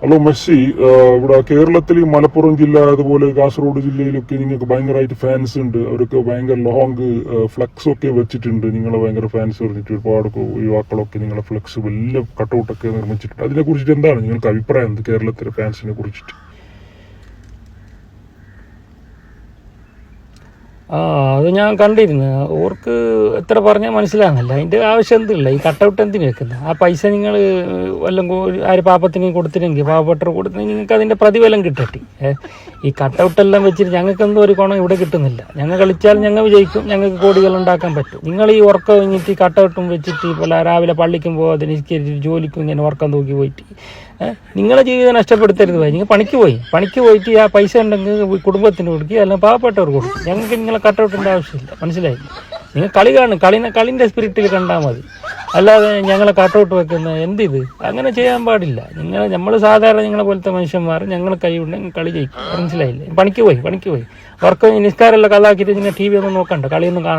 Hello Messi, ഇവിടെ കേരളത്തിൽ മലപ്പുറം ജില്ല അതുപോലെ കാസർഗോഡ് ജില്ലയിലൊക്കെ നിങ്ങൾക്ക് ഭയങ്കരമായിട്ട് ഫാൻസ് ഉണ്ട്. അവരൊക്കെ ഭയങ്കര ലോങ് ഫ്ലക്സ് ഒക്കെ വെച്ചിട്ടുണ്ട്. നിങ്ങളെ ഭയങ്കര ഫാൻസ് പറഞ്ഞിട്ട് ഒരുപാട് യുവാക്കളൊക്കെ നിങ്ങളെ ഫ്ലക്സ് വലിയ കട്ടൗട്ടൊക്കെ നിർമ്മിച്ചിട്ടുണ്ട്. അതിനെ കുറിച്ചിട്ട് എന്താണ് നിങ്ങൾക്ക് അഭിപ്രായം? കേരളത്തിലെ ഫാൻസിനെ കുറിച്ചിട്ട്? അത് ഞാൻ കണ്ടിരുന്നു. ഓർക്ക് എത്ര പറഞ്ഞാൽ മനസ്സിലാകുന്നില്ല. അതിൻ്റെ ആവശ്യം എന്തില്ല. ഈ കട്ടൗട്ട് എന്തിനു വെക്കുന്നത്? ആ പൈസ നിങ്ങൾ വല്ലതും ആര് പാപ്പത്തിന് കൊടുത്തില്ലെങ്കിൽ, പാവപ്പെട്ടവർ കൊടുത്തില്ലെങ്കിൽ നിങ്ങൾക്ക് അതിൻ്റെ പ്രതിഫലം കിട്ടട്ടെ. ഈ കട്ടൗട്ടെല്ലാം വെച്ചിട്ട് ഞങ്ങൾക്ക് എന്തോ ഒരു ഗുണം ഇവിടെ കിട്ടുന്നില്ല. ഞങ്ങൾ കളിച്ചാൽ ഞങ്ങൾ വിജയിക്കും, ഞങ്ങൾക്ക് കോടികൾ ഉണ്ടാക്കാൻ പറ്റും. നിങ്ങൾ ഈ ഉറക്കം കഴിഞ്ഞിട്ട് ഈ കട്ടൗട്ടും വെച്ചിട്ട് ഇപ്പോൾ രാവിലെ പള്ളിക്കും പോകാതെ നിസ്കരിച്ചിട്ട് ജോലിക്കും ഇങ്ങനെ ഉറക്കം തൂക്കി പോയിട്ട് നിങ്ങളെ ജീവിതം നഷ്ടപ്പെടുത്തരുത്. നിങ്ങൾ പണിക്ക് പോയിട്ട് ആ പൈസ ഉണ്ടെങ്കിൽ കുടുംബത്തിന് കൊടുക്കുക, അല്ലെങ്കിൽ പാവപ്പെട്ടവർ കൊടുക്കും. ഞങ്ങൾക്ക് നിങ്ങളെ കട്ടൗട്ടിൻ്റെ ആവശ്യമില്ല. മനസ്സിലായി? നിങ്ങൾ കളി കാണും, കളിൻ്റെ സ്പിരിറ്റിൽ കണ്ടാൽ മതി. അല്ലാതെ ഞങ്ങളെ കട്ടൗട്ട് വെക്കുന്ന എന്തിത്? അങ്ങനെ ചെയ്യാൻ പാടില്ല. നമ്മൾ സാധാരണ നിങ്ങളെ പോലത്തെ മനുഷ്യന്മാർ ഞങ്ങൾ കഴിവുണ്ടെങ്കിൽ കളി ജയിക്കും. മനസ്സിലായില്ലേ? പണിക്ക് പോയി ഉറക്കം നിസ്കാരമെല്ലാം കലാക്കിയിട്ട് നിങ്ങൾ TV ഒന്നും നോക്കണ്ട, കളിയൊന്നും കാണാൻ